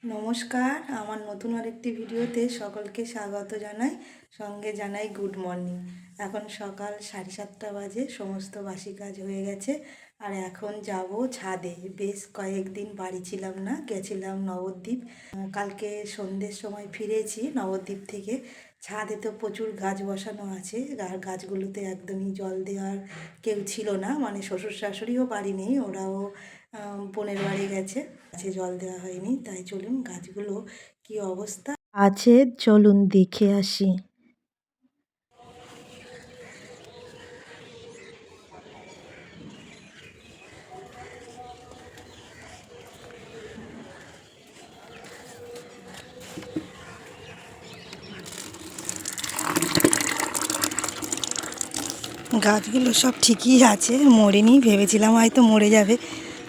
নমস্কার, আমার নতুন আরেকটি ভিডিওতে সকলকে স্বাগত জানাই। সঙ্গে জানাই গুড মর্নিং। এখন সকাল 7:30 বাজে, সমস্ত বাসি কাজ হয়ে গেছে। আর এখন যাব ছাদে। বেশ কয়েকদিন বাড়ি ছিলাম না, গেছিলাম নবদ্বীপ। কালকে সন্ধ্যের সময় ফিরেছি নবদ্বীপ থেকে। ছাদে তো প্রচুর গাছ বসানো আছে, আর গাছগুলোতে একদমই জল দেওয়ার কেউ ছিল না, মানে শ্বশুর শাশুড়িও বাড়ি নেই, ওরাও বোনের বাড়ি গেছে। গাছে জল দেওয়া হয়নি, তাই চলুন গাছগুলো কি অবস্থা আছে চলুন দেখে আসি। গাছগুলো সব ঠিকই আছে, মরেনি। ভেবেছিলাম হয়তো মরে যাবে,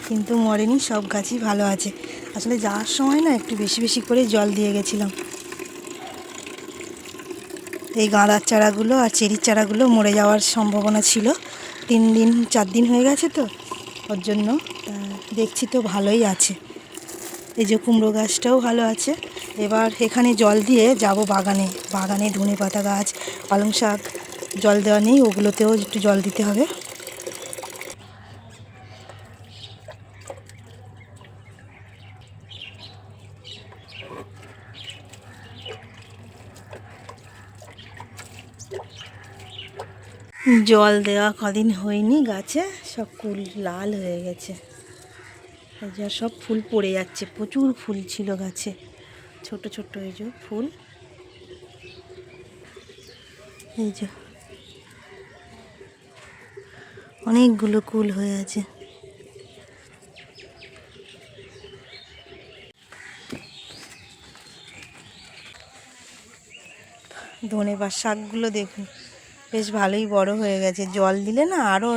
কিন্তু মরেনি, সব গাছই ভালো আছে। আসলে যাওয়ার সময় না একটু বেশি বেশি করে জল দিয়ে গেছিলাম। এই গাঁদার চারাগুলো আর চেরির চারাগুলো মরে যাওয়ার সম্ভাবনা ছিল। 3 দিন 4 দিন হয়ে গেছে তো, ওর জন্য দেখছি তো ভালোই আছে। এই যে কুমড়ো গাছটাও ভালো আছে। এবার এখানে জল দিয়ে যাব বাগানে। বাগানে ধনেপাতা গাছ, পালং শাক জল দেওয়া নেই, ওগুলোতেও একটু জল দিতে হবে। জল দেওয়া কদিন হয়নি, গাছে সব ফুল লাল হয়ে গেছে। এই যে সব ফুল পড়ে যাচ্ছে, প্রচুর ফুল ছিল গাছে, ছোট ছোট এই যে ফুল। এই যে অনেকগুলো কুল হয়ে আছে। ধনেপাতার শাকগুলো দেখুন, বেশ ভালোই বড় হয়ে গেছে। জল দিলে না আরও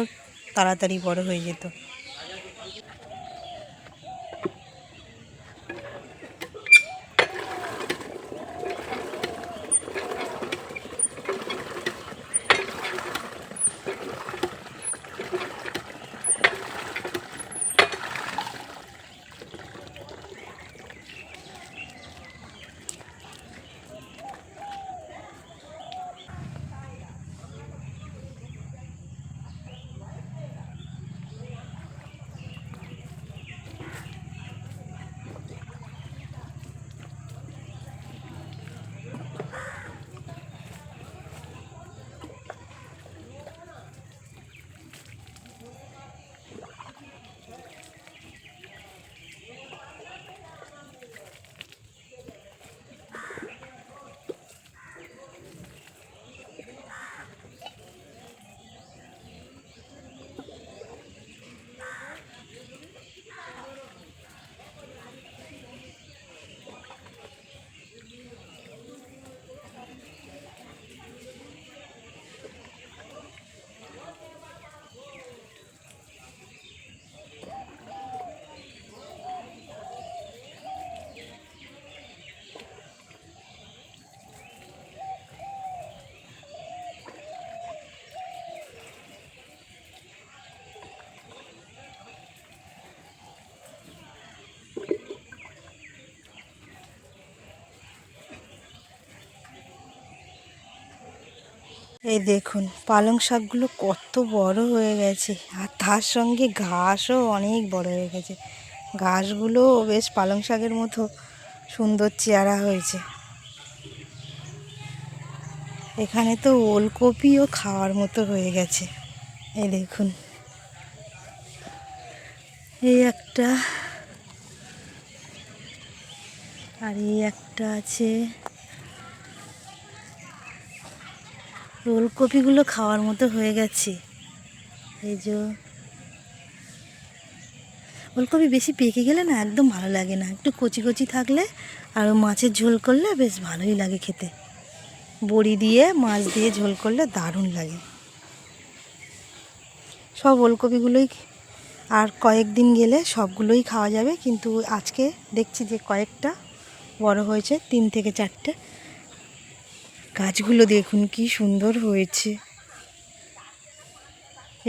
তাড়াতাড়ি বড় হয়ে যেত। এই দেখুন পালং শাকগুলো কত বড় হয়ে গেছে, আর তার সঙ্গে ঘাসও অনেক বড় হয়ে গেছে। ঘাসগুলো বেশ পালং শাকের মতো সুন্দর চেহারা হয়েছে। এখানে তো ওলকপিও খাওয়ার মতো হয়ে গেছে। এই দেখুন, এই একটা, আর এই একটা আছে। ওলকপিগুলো খাওয়ার মতো হয়ে গেছে। এই যে ওলকপি বেশি পেকে গেলে না একদম ভালো লাগে না, একটু কচি কচি থাকলে আর মাছের ঝোল করলে বেশ ভালোই লাগে খেতে। বড়ি দিয়ে মাছ দিয়ে ঝোল করলে দারুণ লাগে। সব ওলকপিগুলোই আর কয়েকদিন গেলে সবগুলোই খাওয়া যাবে, কিন্তু আজকে দেখছি যে কয়েকটা বড় হয়েছে, 3 থেকে 4টে। গাছগুলো দেখুন কি সুন্দর হয়েছে।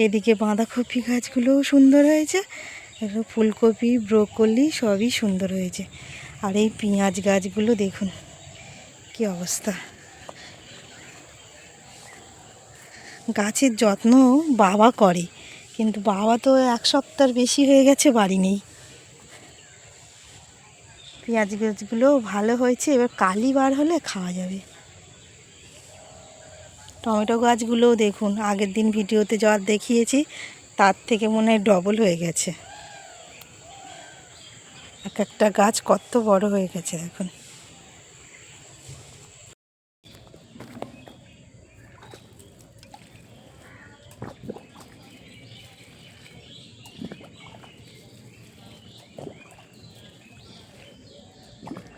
এদিকে বাঁধাকপি গাছগুলোও সুন্দর হয়েছে, এগুলো ফুলকপি ব্রোকলি সবই সুন্দর হয়েছে। আর এই পেঁয়াজ গাছগুলো দেখুন কি অবস্থা। গাছের যত্ন বাবা করে, কিন্তু বাবা তো 1 সপ্তাহ বেশি হয়ে গেছে বাড়ি নেই। পেঁয়াজ গাছগুলো ভালো হয়েছে, এবার কালি বার হলে খাওয়া যাবে। টমেটো গাছগুলোও দেখুন, আগের দিন ভিডিওতে যা দেখিয়েছি তার থেকে মনে হয় ডবল হয়ে গেছে। এক একটা গাছ কত বড় হয়ে গেছে দেখুন।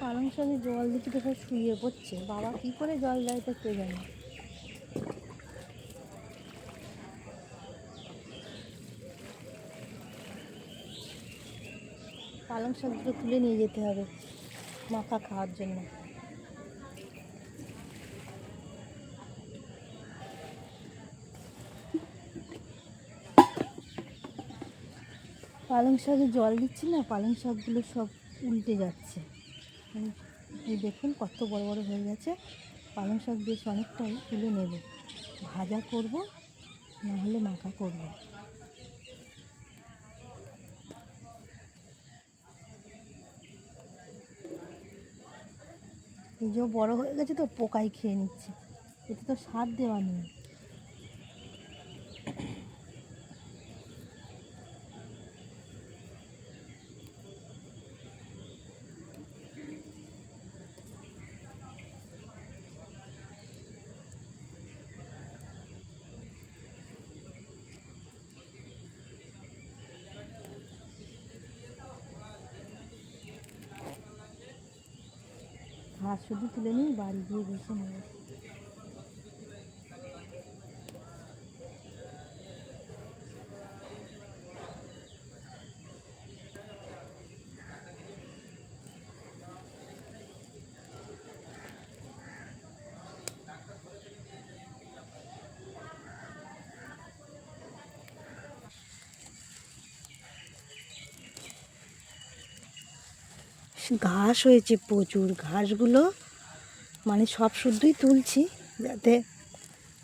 পালং শাকে জল দিচ্ছি তো সব শুয়ে পড়ছে, বাবা কি করে জল দেয় তো কে জানে। পালং শাকগুলো তুলে নিয়ে যেতে হবে মাখা খাওয়ার জন্য। পালং শাকে জল দিচ্ছি না, পালং শাকগুলো সব উল্টে যাচ্ছে। এই দেখুন কত বড় বড় হয়ে গেছে। পালং শাক বেশ অনেকটাই তুলে নেব, ভাজা করব না হলে মাখা করব। এই যে বড় হয়ে গেছে তো পোকাই খেয়ে নিচ্ছে, এতে তো সার দেওয়া নেই। ঘাস শুধু তুলে নিই, বাড়ি গিয়ে বসে নেব। ঘাস হয়েছে প্রচুর, ঘাসগুলো মানে সব শুদ্ধই তুলছি যাতে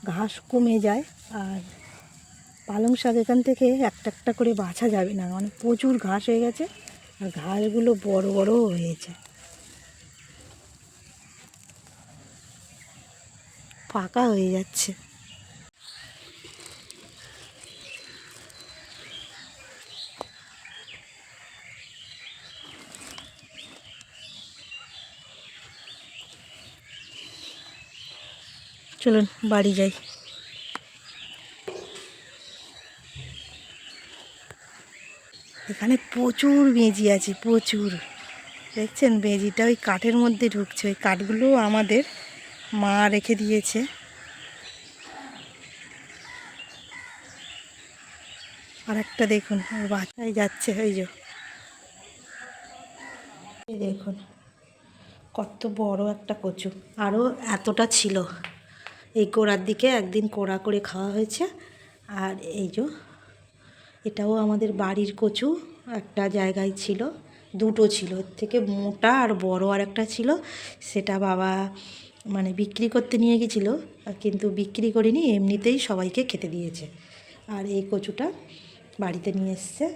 ঘাস কমে যায়। আর পালং শাক এখান থেকে একটা একটা করে বাছা যাবে না, মানে প্রচুর ঘাস হয়ে গেছে। আর ঘাসগুলো বড় বড়ও হয়েছে, পাকা হয়ে যাচ্ছে। চলুন বাড়ি যাই। এখানে প্রচুর বেজি আছে, প্রচুর। দেখছেন বেজিটা ওই কাঠের মধ্যে ঢুকছে, ওই কাঠগুলো আমাদের মা রেখে দিয়েছে। আর একটা দেখুন ওর বাচ্চাই যাচ্ছে, ওই যে এই দেখুন কত বড় একটা কচু। আরও এতটা ছিল, এই কোড়ার দিকে একদিন কোড়া করে খাওয়া হয়েছে। আর এই যে এটাও আমাদের বাড়ির কচু, একটা জায়গায় ছিল, দুটো ছিল, এর থেকে মোটা আর বড় আর একটা ছিল। সেটা বাবা মানে বিক্রি করতে নিয়ে গেছিলো, কিন্তু বিক্রি করিনি, এমনিতেই সবাইকে খেতে দিয়েছে। আর এই কচুটা বাড়িতে নিয়ে এসছে।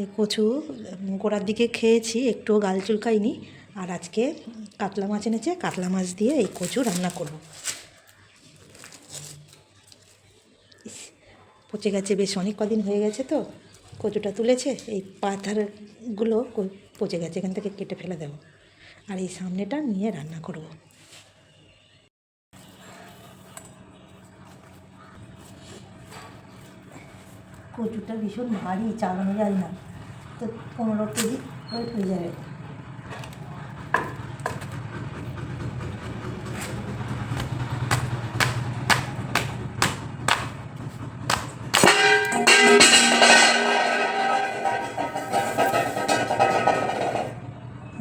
এই কচু গোড়ার দিকে খেয়েছি, একটুও গাল চুলকায়নি। আর আজকে কাতলা মাছ এনেছে, কাতলা মাছ দিয়ে এই কচু রান্না করব। পচে গেছে, বেশ অনেক কদিন হয়ে গেছে তো কচুটা তুলেছে, এই পাতারগুলো পচে গেছে, এখান থেকে কেটে ফেলে দেবো। আর এই সামনেটা নিয়ে রান্না করব। কচুটা ভীষণ ভারী, চালানো যায় না, তো 15 কেজি ওয়েট হয়ে যাবে।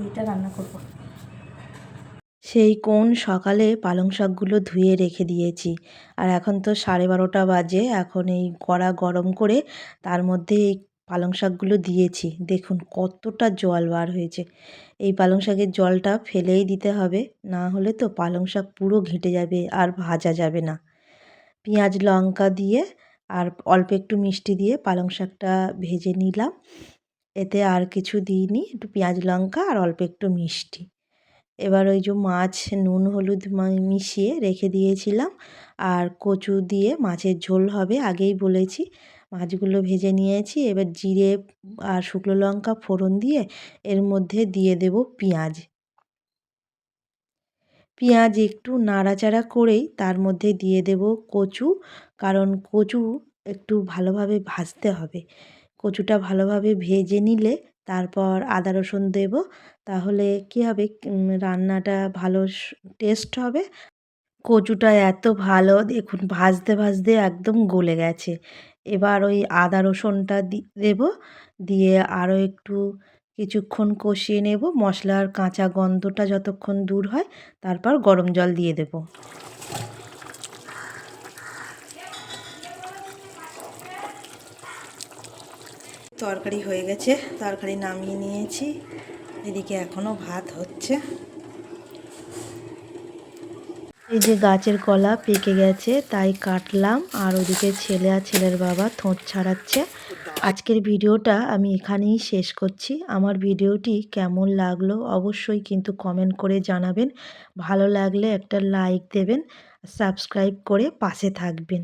এটা রান্না করব। সেই কোন সকালে পালং শাকগুলো ধুয়ে রেখে দিয়েছি, আর এখন তো 12:30 বাজে। এখন এই কড়া গরম করে তার মধ্যে এই পালং শাকগুলো দিয়েছি। দেখুন কতটা জল বার হয়েছে। এই পালং শাকের জলটা ফেলেই দিতে হবে, না হলে তো পালং শাক পুরো ঘেঁটে যাবে আর ভাজা যাবে না। পেঁয়াজ লঙ্কা দিয়ে আর অল্প একটু মিষ্টি দিয়ে পালং শাকটা ভেজে নিলাম। এতে আর কিছু দিইনি, একটু পেঁয়াজ লঙ্কা আর অল্প একটু মিষ্টি। এবার ওই যে মাছ নুন হলুদ মিশিয়ে রেখে দিয়েছিলাম, আর কচু দিয়ে মাছের ঝোল হবে আগেই বলেছি। মাছগুলো ভেজে নিয়েছি, এবার জিরে আর শুকনো লঙ্কা ফোড়ন দিয়ে এর মধ্যে দিয়ে দেব পেঁয়াজ। পেঁয়াজ একটু নাড়াচাড়া করেই তার মধ্যে দিয়ে দেব কচু, কারণ কচু একটু ভালোভাবে ভাজতে হবে। কচুটা ভালোভাবে ভেজে নিলে তারপর আদা রসুন দেব, তাহলে কী হবে রান্নাটা ভালো টেস্ট হবে। কচুটা এত ভালো দেখুন ভাজতে ভাজতে একদম গলে গেছে। এবার ওই আদা রসুনটা দেব, দিয়ে আরও একটু কিছুক্ষণ কষিয়ে নেব, মশলার কাঁচা গন্ধটা যতক্ষণ দূর হয়, তারপর গরম জল দিয়ে দেব। তরকারি হয়ে গেছে, তরকারি নামিয়ে নিয়েছি। এদিকে এখনও ভাত হচ্ছে। এই যে গাছের কলা পেকে গেছে তাই কাটলাম, আর ওদিকে ছেলে আর ছেলের বাবা ঠোঁট ছাড়াচ্ছে। আজকের ভিডিওটা আমি এখানেই শেষ করছি। আমার ভিডিওটি কেমন লাগলো অবশ্যই কিন্তু কমেন্ট করে জানাবেন। ভালো লাগলে একটা লাইক দেবেন, সাবস্ক্রাইব করে পাশে থাকবেন।